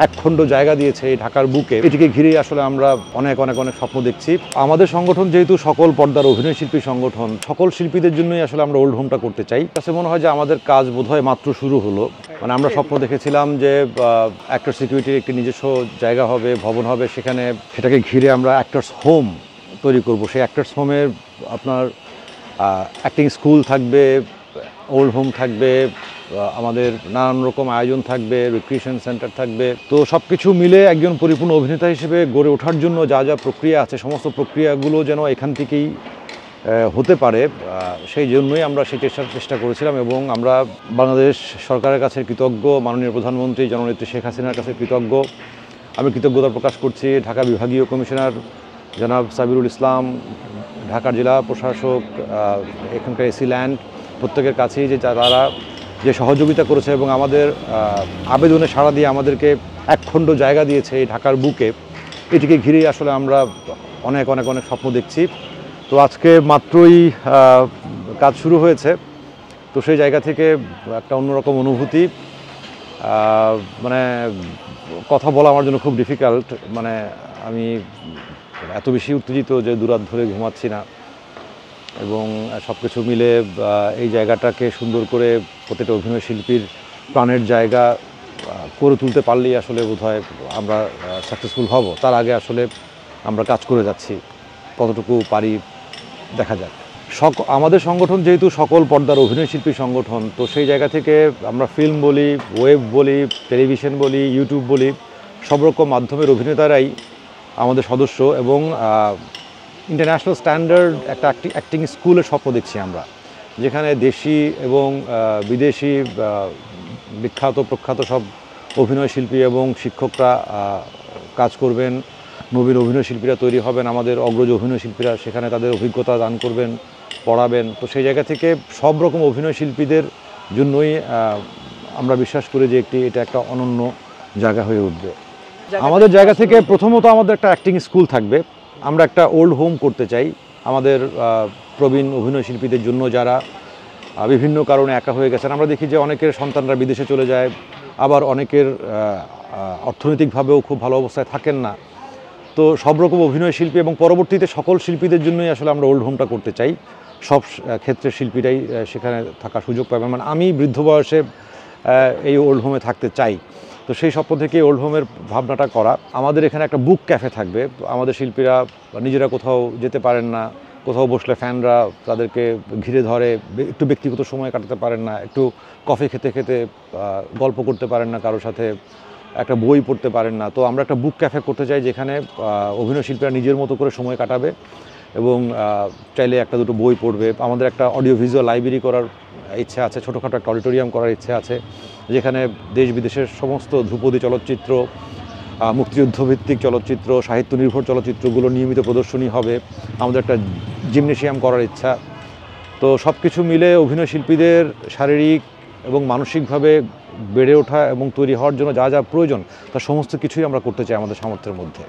একখণ্ড জায়গা দিয়েছে এই ঢাকার বুকে। এটিকে ঘিরেই আসলে আমরা অনেক অনেক অনেক স্বপ্ন দেখছি। আমাদের সংগঠন যেহেতু সকল পর্দার অভিনয় শিল্পী সংগঠন, সকল শিল্পীদের জন্যই আসলে আমরা ওল্ড হোমটা করতে চাই। কাছে মনে হয় যে আমাদের কাজ বোধহয় মাত্র শুরু হলো। মানে আমরা স্বপ্ন দেখেছিলাম যে অ্যাক্টর সিকিউরিটির একটি নিজস্ব জায়গা হবে, ভবন হবে, সেটাকে ঘিরে আমরা অ্যাক্টর্স হোম তৈরি করব। সেই অ্যাক্টর্স হোমের আপনার অ্যাক্টিং স্কুল থাকবে, ওল্ড হোম থাকবে, আমাদের নানান রকম আয়োজন থাকবে, রিক্রিয়েশন সেন্টার থাকবে। তো সব কিছু মিলে একজন পরিপূর্ণ অভিনেতা হিসেবে গড়ে ওঠার জন্য যা যা প্রক্রিয়া আছে, সমস্ত প্রক্রিয়াগুলো যেন এখান থেকেই হতে পারে, সেই জন্যই আমরা সেই চেষ্টা করেছিলাম। এবং আমরা বাংলাদেশ সরকারের কাছে কৃতজ্ঞ, মাননীয় প্রধানমন্ত্রী জননেত্রী শেখ হাসিনার কাছে কৃতজ্ঞ। আমি কৃতজ্ঞতা প্রকাশ করছি ঢাকা বিভাগীয় কমিশনার জনাব সাবিরুল ইসলাম, ঢাকার জেলা প্রশাসক, এখানকার এসি ল্যান্ড, প্রত্যেকের কাছেই যে তারা যে সহযোগিতা করেছে এবং আমাদের আবেদনে সাড়া দিয়ে আমাদেরকে একখণ্ড জায়গা দিয়েছে এই ঢাকার বুকে। এটিকে ঘিরেই আসলে আমরা অনেক অনেক অনেক স্বপ্ন দেখছি। তো আজকে মাত্রই কাজ শুরু হয়েছে। তো সেই জায়গা থেকে একটা অন্যরকম অনুভূতি, মানে কথা বলা আমার জন্য খুব ডিফিকাল্ট। মানে আমি এত বেশি উত্তেজিত যে দুরাত ধরে ঘুমাচ্ছি না। এবং সব কিছু মিলে এই জায়গাটাকে সুন্দর করে প্রত্যেকটা অভিনয় শিল্পীর প্রাণের জায়গা করে তুলতে পারলেই আসলে বোধহয় আমরা সাকসেসফুল হব। তার আগে আসলে আমরা কাজ করে যাচ্ছি, কতটুকু পারি দেখা যাক। আমাদের সংগঠন যেহেতু সকল পর্দার অভিনয় শিল্পী সংগঠন, তো সেই জায়গা থেকে আমরা ফিল্ম বলি, ওয়েব বলি, টেলিভিশন বলি, ইউটিউব বলি, সব রকম মাধ্যমের অভিনেতারাই আমাদের সদস্য। এবং ইন্টারন্যাশনাল স্ট্যান্ডার্ড একটা অ্যাক্টিং স্কুলের স্বপ্ন দেখছি আমরা, যেখানে দেশি এবং বিদেশি বিখ্যাত প্রখ্যাত সব অভিনয় শিল্পী এবং শিক্ষকরা কাজ করবেন। নবীন অভিনয় শিল্পীরা তৈরি হবেন, আমাদের অগ্রজ অভিনয় শিল্পীরা সেখানে তাদের অভিজ্ঞতা দান করবেন, পড়াবেন। তো সেই জায়গা থেকে সব রকম অভিনয় শিল্পীদের জন্যই আমরা বিশ্বাস করি যে এটা একটা অনন্য জায়গা হয়ে উঠবে। আমাদের জায়গা থেকে প্রথমত আমাদের একটা অ্যাক্টিং স্কুল থাকবে। আমরা একটা ওল্ড হোম করতে চাই আমাদের প্রবীণ অভিনয় শিল্পীদের জন্য, যারা বিভিন্ন কারণে একা হয়ে গেছেন। আমরা দেখি যে অনেকের সন্তানরা বিদেশে চলে যায়, আবার অনেকের অর্থনৈতিকভাবেও খুব ভালো অবস্থায় থাকেন না। তো সব রকম অভিনয় শিল্পী এবং পরবর্তীতে সকল শিল্পীদের জন্যই আসলে আমরা ওল্ড হোমটা করতে চাই। সব ক্ষেত্রে শিল্পীরাই সেখানে থাকার সুযোগ পাবেন। মানে আমি বৃদ্ধ বয়সে এই ওল্ড হোমে থাকতে চাই। তো সেই স্বপ্ন থেকে ওল্ড হোমের ভাবনাটা করা। আমাদের এখানে একটা বুক ক্যাফে থাকবে। আমাদের শিল্পীরা নিজেরা কোথাও যেতে পারেন না, কোথাও বসলে ফ্যানরা তাদেরকে ঘিরে ধরে, একটু ব্যক্তিগত সময় কাটাতে পারেন না, একটু কফি খেতে খেতে গল্প করতে পারেন না কারোর সাথে, একটা বই পড়তে পারেন না। তো আমরা একটা বুক ক্যাফে করতে চাই, যেখানে অভিনয় শিল্পীরা নিজের মতো করে সময় কাটাবে এবং চাইলে একটা দুটো বই পড়বে। আমাদের একটা অডিও ভিজুয়াল লাইব্রেরি করার ইচ্ছা আছে, ছোটোখাটো একটা অডিটোরিয়াম করার ইচ্ছা আছে, যেখানে দেশ বিদেশের সমস্ত ধ্রুপদী চলচ্চিত্র, মুক্তিযুদ্ধভিত্তিক চলচ্চিত্র, সাহিত্য নির্ভর চলচ্চিত্রগুলো নিয়মিত প্রদর্শনী হবে। আমাদের একটা জিমনেশিয়াম করার ইচ্ছা। তো সব কিছু মিলে অভিনয় শিল্পীদের শারীরিক এবং মানসিকভাবে বেড়ে ওঠা এবং তৈরি হওয়ার জন্য যা যা প্রয়োজন তার সমস্ত কিছুই আমরা করতে চাই আমাদের সামর্থ্যের মধ্যে।